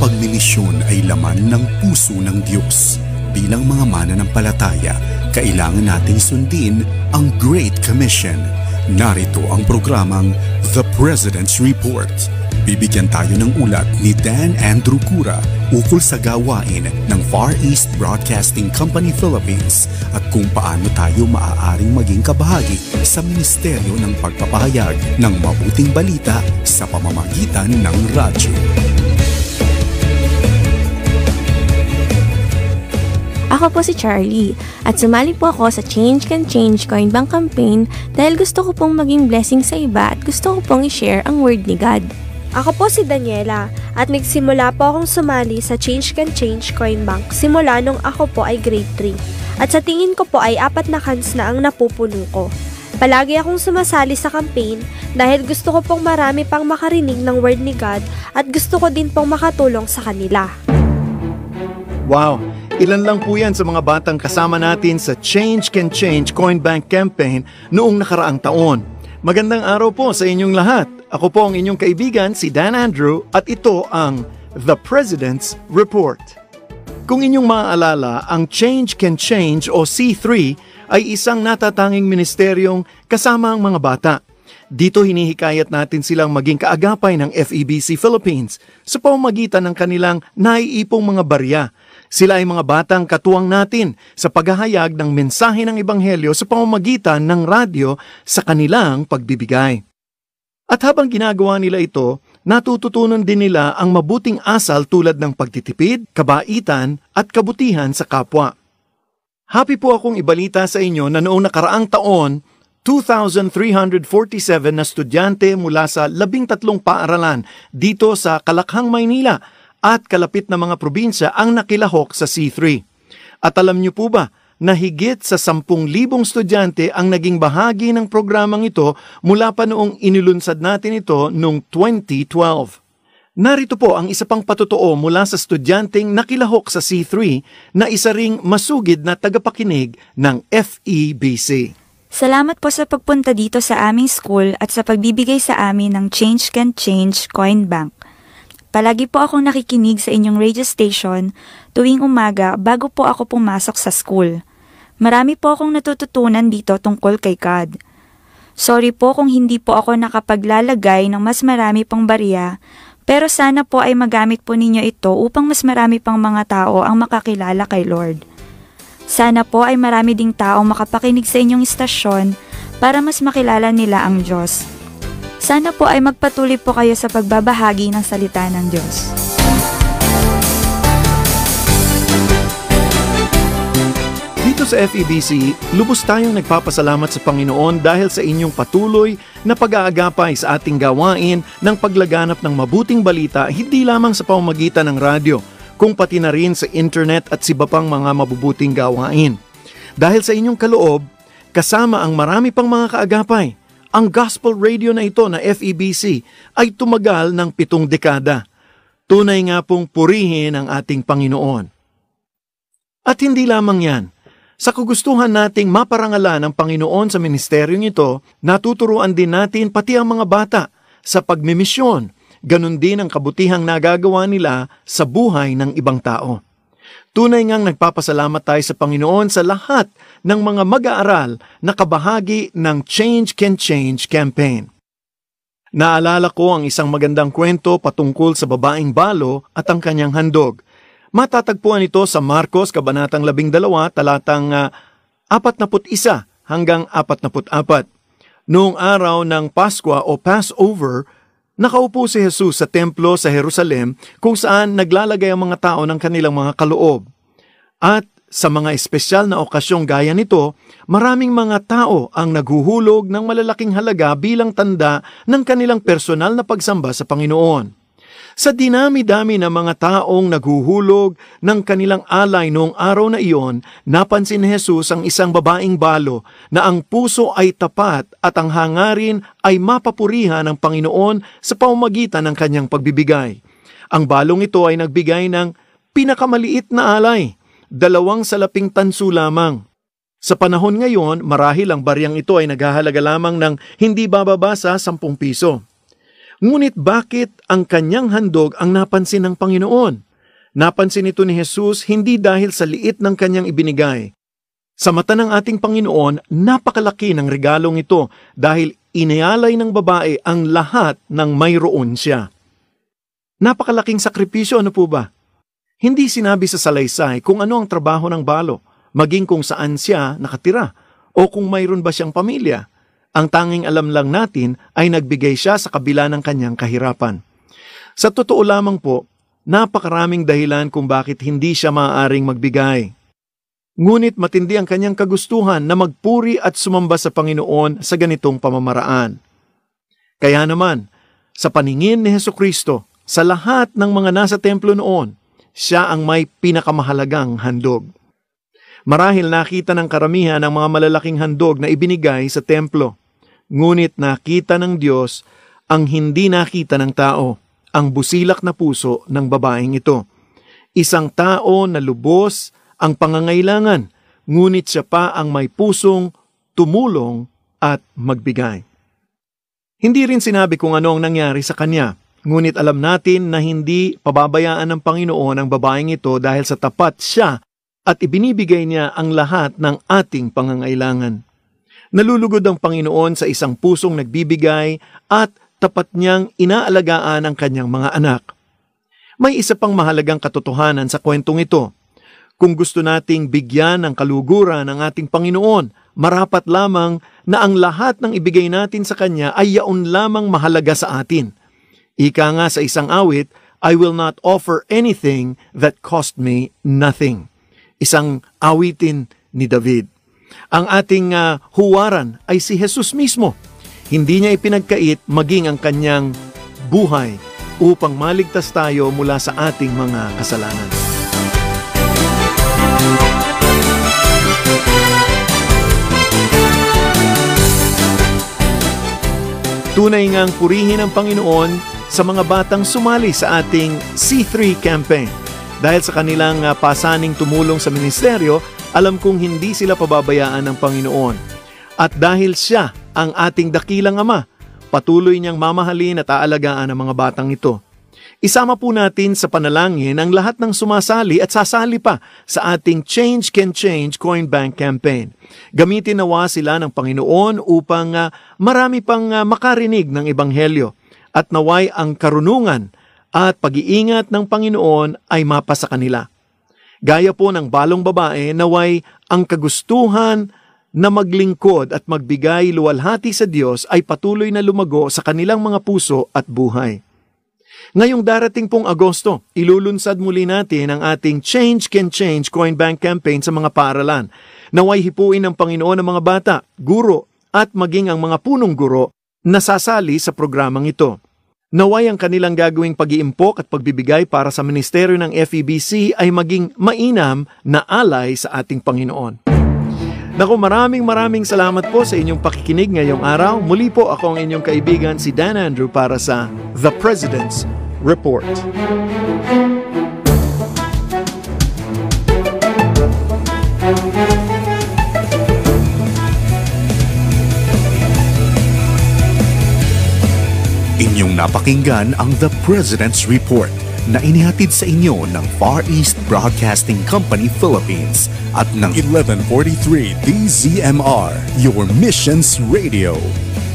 pagmimisyon ay laman ng puso ng Diyos. Bilang mga mananampalataya, kailangan nating sundin ang Great Commission. Narito ang programang The President's Report. Bibigyan tayo ng ulat ni Dan Andrew Cura ukol sa gawain ng Far East Broadcasting Company Philippines at kung paano tayo maaaring maging kabahagi sa ministeryo ng pagpapahayag ng mabuting balita sa pamamagitan ng radyo. Ako po si Charlie at sumali po ako sa Change Can Change Coin Bank campaign dahil gusto ko pong maging blessing sa iba at gusto ko pong i-share ang word ni God. Ako po si Daniela at nagsimula po akong sumali sa Change Can Change Coin Bank simula nung ako po ay grade 3. At sa tingin ko po ay 4 na cans na ang napupuno ko. Palagi akong sumasali sa campaign dahil gusto ko pong marami pang makarinig ng word ni God at gusto ko din pong makatulong sa kanila. Wow! Ilan lang po yan sa mga batang kasama natin sa Change Can Change Coin Bank campaign noong nakaraang taon. Magandang araw po sa inyong lahat. Ako po ang inyong kaibigan, si Dan Andrew, at ito ang The President's Report. Kung inyong maaalala, ang Change Can Change o C3 ay isang natatanging ministeryong kasama ang mga bata. Dito hinihikayat natin silang maging kaagapay ng FEBC Philippines sa pamamagitan ng kanilang naiipong mga barya. Sila ay mga batang katuwang natin sa paghahayag ng mensahe ng Ebanghelyo sa pamamagitan ng radyo sa kanilang pagbibigay. At habang ginagawa nila ito, natututunan din nila ang mabuting asal tulad ng pagtitipid, kabaitan at kabutihan sa kapwa. Happy po akong ibalita sa inyo na noong nakaraang taon, 2,347 na estudyante mula sa 13 paaralan dito sa Kalakhang, Maynila at kalapit na mga probinsya ang nakilahok sa C3. At alam niyo po ba na higit sa 10,000 estudyante ang naging bahagi ng programang ito mula pa noong inilunsad natin ito noong 2012. Narito po ang isa pang patotoo mula sa estudyanteng nakilahok sa C3 na isa ring masugid na tagapakinig ng FEBC. Salamat po sa pagpunta dito sa aming school at sa pagbibigay sa amin ng Change Can Change Coin Bank. Palagi po akong nakikinig sa inyong radio station tuwing umaga bago po ako pumasok sa school. Marami po akong natututunan dito tungkol kay God. Sorry po kung hindi po ako nakapaglalagay ng mas marami pang barya, pero sana po ay magamit po ninyo ito upang mas marami pang mga tao ang makakilala kay Lord. Sana po ay marami ding tao makapakinig sa inyong istasyon para mas makilala nila ang Diyos. Sana po ay magpatuloy po kayo sa pagbabahagi ng salita ng Diyos. Dito sa FEBC, lubos tayong nagpapasalamat sa Panginoon dahil sa inyong patuloy na pag-aagapay sa ating gawain ng paglaganap ng mabuting balita hindi lamang sa pamamagitan ng radyo, kung pati na rin sa internet at iba pang mga mabubuting gawain. Dahil sa inyong kaloob, kasama ang marami pang mga kaagapay, ang gospel radio na ito na FEBC ay tumagal ng 7 dekada. Tunay nga pong purihin ang ating Panginoon. At hindi lamang yan, sa kagustuhan nating maparangalan ng Panginoon sa ministeryong ito, natuturuan din natin pati ang mga bata sa pagmimisyon. Ganon din ang kabutihang nagagawa nila sa buhay ng ibang tao. Tunay ngang nagpapasalamat tayo sa Panginoon sa lahat ng mga mag-aaral na kabahagi ng Change Can Change campaign. Naalala ko ang isang magandang kwento patungkol sa babaeng balo at ang kanyang handog. Matatagpuan ito sa Marcos, Kabanatang 12, talatang 41 hanggang 44. Noong araw ng Pasko o Passover, nakaupo si Jesus sa templo sa Jerusalem kung saan naglalagay ang mga tao ng kanilang mga kaloob. At sa mga espesyal na okasyong gaya nito, maraming mga tao ang naghuhulog ng malalaking halaga bilang tanda ng kanilang personal na pagsamba sa Panginoon. Sa dinami-dami ng mga taong naghuhulog ng kanilang alay noong araw na iyon, napansin ni Jesus ang isang babaeng balo na ang puso ay tapat at ang hangarin ay mapapurihan ng Panginoon sa pamamagitan ng kanyang pagbibigay. Ang balong ito ay nagbigay ng pinakamaliit na alay, 2 salaping tanso lamang. Sa panahon ngayon, marahil ang baryang ito ay naghahalaga lamang ng hindi bababa sa 10 piso. Ngunit bakit ang kanyang handog ang napansin ng Panginoon? Napansin ito ni Jesus hindi dahil sa liit ng kanyang ibinigay. Sa mata ng ating Panginoon, napakalaki ng regalong ito dahil inialay ng babae ang lahat ng mayroon siya. Napakalaking sakripisyo, ano po ba? Hindi sinabi sa salaysay kung ano ang trabaho ng balo, maging kung saan siya nakatira, o kung mayroon ba siyang pamilya. Ang tanging alam lang natin ay nagbigay siya sa kabila ng kanyang kahirapan. Sa totoo lamang po, napakaraming dahilan kung bakit hindi siya maaaring magbigay. Ngunit matindi ang kanyang kagustuhan na magpuri at sumamba sa Panginoon sa ganitong pamamaraan. Kaya naman, sa paningin ni Hesukristo, sa lahat ng mga nasa templo noon, siya ang may pinakamahalagang handog. Marahil nakita ng karamihan ang mga malalaking handog na ibinigay sa templo. Ngunit nakita ng Diyos ang hindi nakita ng tao, ang busilak na puso ng babaeng ito. Isang tao na lubos ang pangangailangan, ngunit siya pa ang may pusong tumulong at magbigay. Hindi rin sinabi kung ano ang nangyari sa kanya, ngunit alam natin na hindi pababayaan ng Panginoon ang babaeng ito dahil sa tapat siya at ibinibigay niya ang lahat ng ating pangangailangan. Nalulugod ang Panginoon sa isang pusong nagbibigay at tapat niyang inaalagaan ang kanyang mga anak. May isa pang mahalagang katotohanan sa kwentong ito. Kung gusto nating bigyan ng kaluguran ng ating Panginoon, marapat lamang na ang lahat ng ibigay natin sa Kanya ay yaon lamang mahalaga sa atin. Ika nga sa isang awit, I will not offer anything that cost me nothing. Isang awitin ni David. Ang ating huwaran ay si Jesus mismo. Hindi niya ipinagkait maging ang kanyang buhay upang maligtas tayo mula sa ating mga kasalanan. Tunay ngang purihin ang Panginoon sa mga batang sumali sa ating C3 campaign. Dahil sa kanilang pasaning tumulong sa ministeryo, alam kong hindi sila pababayaan ng Panginoon. At dahil siya ang ating dakilang Ama, patuloy niyang mamahalin at aalagaan ang mga batang ito. Isama po natin sa panalangin ang lahat ng sumasali at sasali pa sa ating Change Can Change Coin Bank campaign. Gamitin nawa sila ng Panginoon upang marami pang makarinig ng Ebanghelyo at naway ang karunungan at pag-iingat ng Panginoon ay mapa sa kanila. Gaya po ng balong babae, naway ang kagustuhan na maglingkod at magbigay luwalhati sa Diyos ay patuloy na lumago sa kanilang mga puso at buhay. Ngayong darating pong Agosto, ilulunsad muli natin ang ating Change Can Change Coin Bank campaign sa mga paaralan. Naway hipuin ng Panginoon ang mga bata, guro at maging ang mga punong guro na sasali sa programang ito. Naway ang kanilang gagawing pag-iimpok at pagbibigay para sa ministeryo ng FEBC ay maging mainam na alay sa ating Panginoon. Naku, maraming salamat po sa inyong pakikinig ngayong araw. Muli po ako ang inyong kaibigan si Dan Andrew para sa The President's Report. Inyong napakinggan ang The President's Report na inihatid sa inyo ng Far East Broadcasting Company Philippines at ng 1143 DZMR, your missions radio.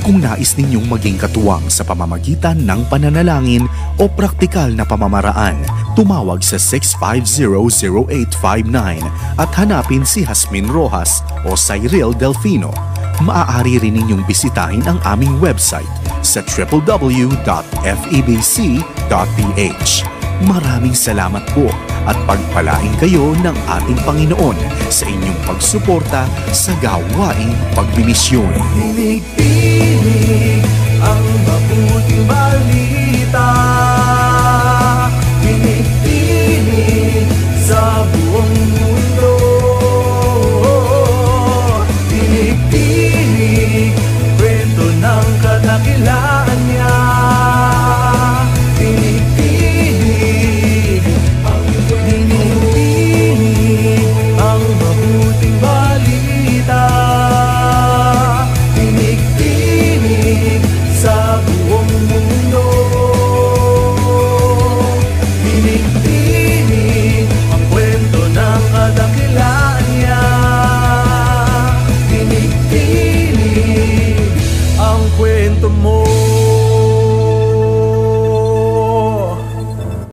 Kung nais ninyong maging katuwang sa pamamagitan ng pananalangin o praktikal na pamamaraan, tumawag sa 650-0859 at hanapin si Jasmine Rojas o Cyril Delfino. Maaari rin ninyong bisitahin ang aming website sa www.febc.ph. Maraming salamat po at pagpalain kayo ng ating Panginoon sa inyong pagsuporta sa gawaing pagmimisyon.